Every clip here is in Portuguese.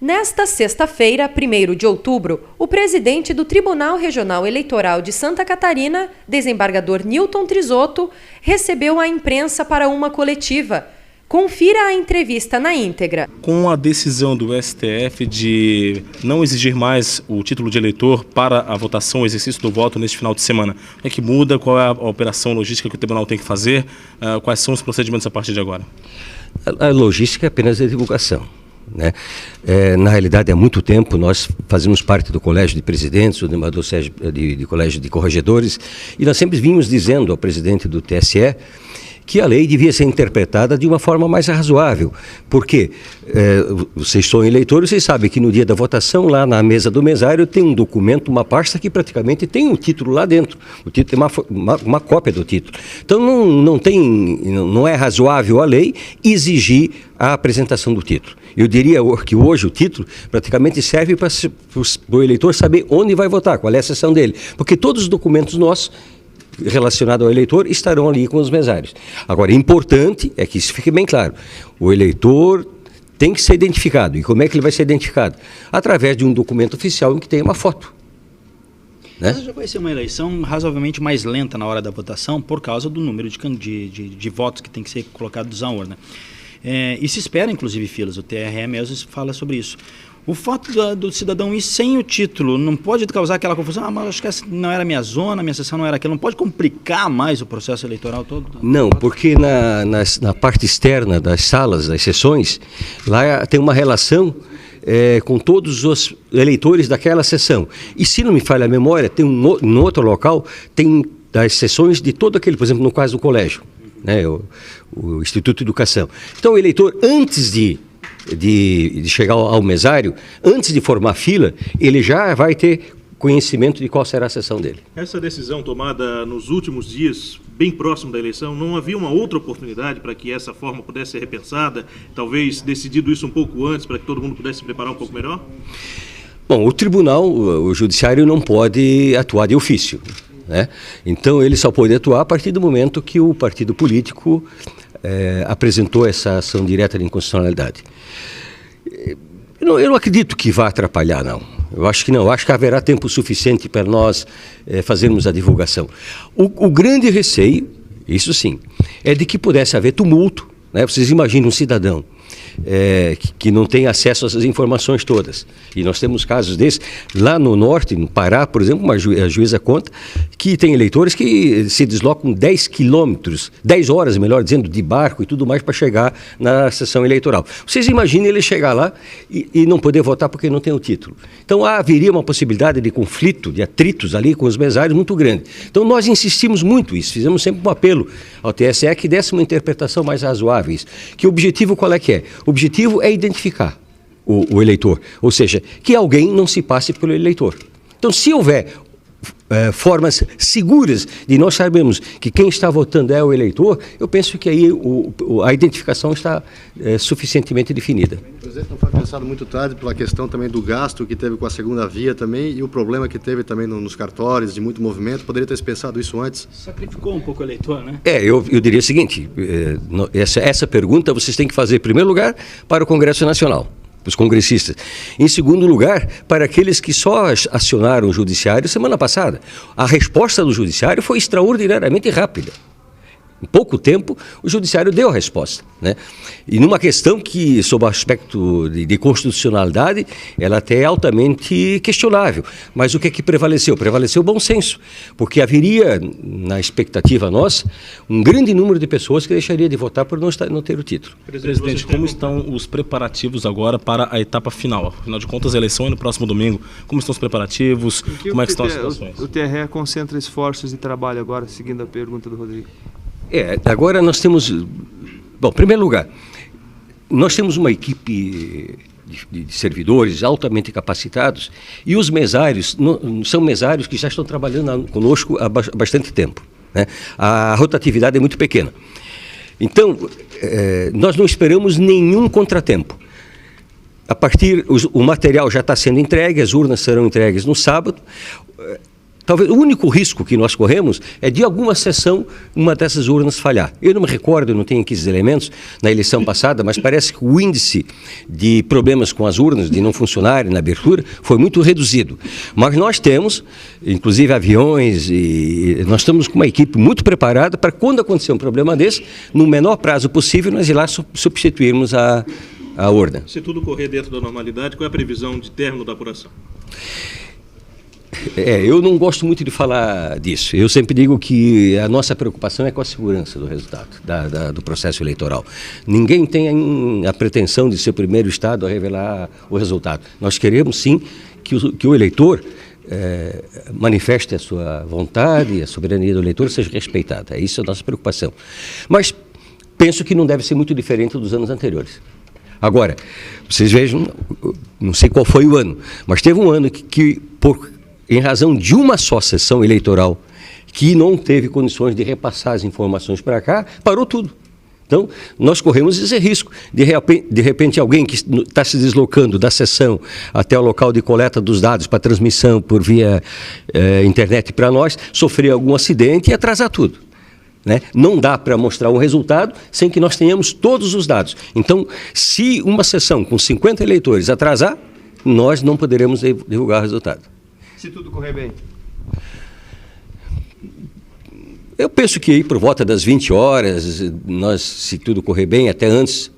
Nesta sexta-feira, 1º de outubro, o presidente do Tribunal Regional Eleitoral de Santa Catarina, desembargador Newton Trisotto, recebeu a imprensa para uma coletiva. Confira a entrevista na íntegra. Com a decisão do STF de não exigir mais o título de eleitor para a votação, o exercício do voto neste final de semana, o que é que muda? Qual é a operação logística que o tribunal tem que fazer? Quais são os procedimentos a partir de agora? A logística é apenas a divulgação, né? Na realidade, há muito tempo nós fazemos parte do Colégio de Presidentes, o desembargador Sérgio de Colégio de Corregedores, e nós sempre vimos dizendo ao presidente do TSE que a lei devia ser interpretada de uma forma mais razoável. Porque vocês são eleitores, vocês sabem que no dia da votação, lá na mesa do mesário, tem um documento, uma pasta que praticamente tem o título lá dentro. O título tem uma cópia do título. Então não é razoável a lei exigir a apresentação do título. Eu diria que hoje o título praticamente serve para o eleitor saber onde vai votar, qual é a seção dele. Porque todos os documentos nossos relacionado ao eleitor estarão ali com os mesários. Agora, importante é que isso fique bem claro. O eleitor tem que ser identificado. E como é que ele vai ser identificado? Através de um documento oficial em que tem uma foto, né? Mas já vai ser uma eleição razoavelmente mais lenta na hora da votação por causa do número de votos que tem que ser colocados na urna. E se espera, inclusive, filas. O TRE mesmo fala sobre isso. O fato do cidadão ir sem o título não pode causar aquela confusão? Mas acho que essa não era a minha zona, minha seção não era aquela. Não pode complicar mais o processo eleitoral todo? Não, porque na parte externa das salas, das sessões, lá tem uma relação com todos os eleitores daquela sessão. E se não me falha a memória, tem no outro local, tem das sessões de todo aquele, por exemplo, no caso do colégio, né, o Instituto de Educação. Então o eleitor, antes de chegar ao mesário, antes de formar fila, ele já vai ter conhecimento de qual será a sessão dele. Essa decisão tomada nos últimos dias, bem próximo da eleição, não havia uma outra oportunidade para que essa forma pudesse ser repensada? Talvez decidido isso um pouco antes, para que todo mundo pudesse se preparar um pouco melhor? Bom, o tribunal, o judiciário não pode atuar de ofício, né? Então ele só pode atuar a partir do momento que o partido político apresentou essa ação direta de inconstitucionalidade. Eu não acredito que vá atrapalhar, não. Eu acho que não. Eu acho que haverá tempo suficiente para nós fazermos a divulgação. O grande receio, isso sim, é de que pudesse haver tumulto, né? Vocês imaginam um cidadão que não tem acesso a essas informações todas. E nós temos casos desses. Lá no norte, no Pará, por exemplo, a juíza conta que tem eleitores que se deslocam 10 quilômetros, 10 horas, melhor dizendo, de barco e tudo mais para chegar na sessão eleitoral. Vocês imaginem ele chegar lá e não poder votar porque não tem o título. Então haveria uma possibilidade de conflito, de atritos ali com os mesários muito grande. Então nós insistimos muito isso, fizemos sempre um apelo ao TSE que desse uma interpretação mais razoável. Que o objetivo qual é que é? O objetivo é identificar o eleitor, ou seja, que alguém não se passe pelo eleitor. Então, se houver formas seguras de nós sabermos que quem está votando é o eleitor, eu penso que aí a identificação está suficientemente definida. O presidente não foi pensado muito tarde pela questão também do gasto que teve com a segunda via também e o problema que teve também nos cartórios, de muito movimento. Poderia ter pensado isso antes? Sacrificou um pouco o eleitor, né? Eu diria o seguinte, essa pergunta vocês têm que fazer, em primeiro lugar, para o Congresso Nacional, os congressistas. Em segundo lugar, para aqueles que só acionaram o judiciário semana passada. A resposta do judiciário foi extraordinariamente rápida. Em pouco tempo, o judiciário deu a resposta, né? E numa questão que, sob o aspecto de constitucionalidade, ela até é altamente questionável. Mas o que é que prevaleceu? Prevaleceu o bom senso, porque haveria, na expectativa nossa, um grande número de pessoas que deixaria de votar por não ter o título. Presidente, como estão os preparativos agora para a etapa final? Afinal de contas, a eleição é no próximo domingo. Como estão os preparativos? Como é que estão as situações? O TRE concentra esforços de trabalho agora, seguindo a pergunta do Rodrigo. Agora nós temos... Bom, em primeiro lugar, nós temos uma equipe de servidores altamente capacitados e os mesários são mesários que já estão trabalhando conosco há bastante tempo, né? A rotatividade é muito pequena. Então, nós não esperamos nenhum contratempo. O material já está sendo entregue, as urnas serão entregues no sábado. Talvez o único risco que nós corremos é de alguma sessão uma dessas urnas falhar. Eu não me recordo, eu não tenho aqui esses elementos na eleição passada, mas parece que o índice de problemas com as urnas, de não funcionarem na abertura, foi muito reduzido. Mas nós temos, inclusive aviões, e nós estamos com uma equipe muito preparada para quando acontecer um problema desse, no menor prazo possível, nós ir lá substituirmos a urna. Se tudo correr dentro da normalidade, qual é a previsão de término da apuração? Eu não gosto muito de falar disso. Eu sempre digo que a nossa preocupação é com a segurança do resultado, do processo eleitoral. Ninguém tem a pretensão de ser o primeiro Estado a revelar o resultado. Nós queremos, sim, que o eleitor manifeste a sua vontade, a soberania do eleitor seja respeitada. Isso é a nossa preocupação. Mas penso que não deve ser muito diferente dos anos anteriores. Agora, vocês vejam, não sei qual foi o ano, mas teve um ano que em razão de uma só sessão eleitoral, que não teve condições de repassar as informações para cá, parou tudo. Então, nós corremos esse risco. De repente, alguém que está se deslocando da sessão até o local de coleta dos dados para transmissão por via internet para nós, sofrer algum acidente e atrasar tudo. Né? Não dá para mostrar um resultado sem que nós tenhamos todos os dados. Então, se uma sessão com 50 eleitores atrasar, nós não poderemos divulgar o resultado. Se tudo correr bem. Eu penso que aí por volta das 20 horas, se tudo correr bem, até antes,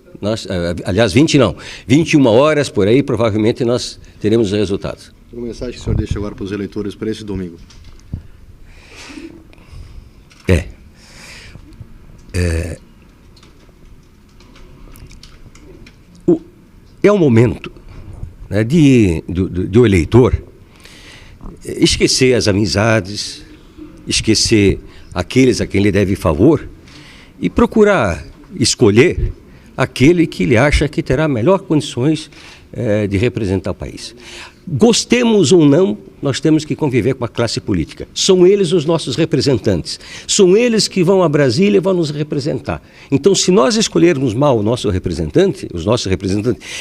21 horas por aí, provavelmente nós teremos os resultados. Uma mensagem que o senhor deixa agora para os eleitores para esse domingo? É um momento, né, do eleitor esquecer as amizades, esquecer aqueles a quem ele deve favor e procurar escolher aquele que ele acha que terá melhor condições de representar o país. Gostemos ou não, nós temos que conviver com a classe política. São eles os nossos representantes. São eles que vão a Brasília e vão nos representar. Então, se nós escolhermos mal os nossos representantes,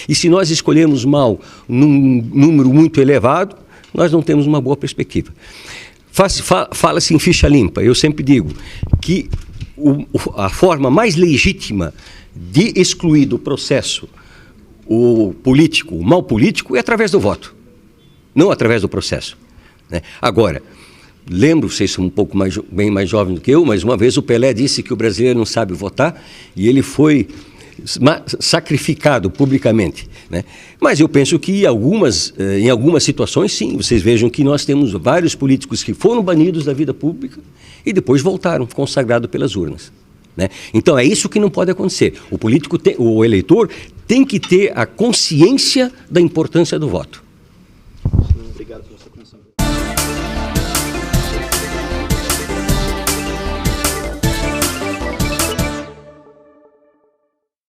e se nós escolhermos mal num número muito elevado, nós não temos uma boa perspectiva. Fala-se em ficha limpa. Eu sempre digo que a forma mais legítima de excluir do processo o mal político é através do voto, não através do processo. Né? Agora, lembro, vocês são bem mais jovens do que eu, mas uma vez o Pelé disse que o brasileiro não sabe votar e ele foi sacrificado publicamente. Né? Mas eu penso que em algumas situações, sim, vocês vejam que nós temos vários políticos que foram banidos da vida pública e depois voltaram, consagrados pelas urnas. Né? Então é isso que não pode acontecer. O eleitor tem que ter a consciência da importância do voto. Obrigado pela sua atenção.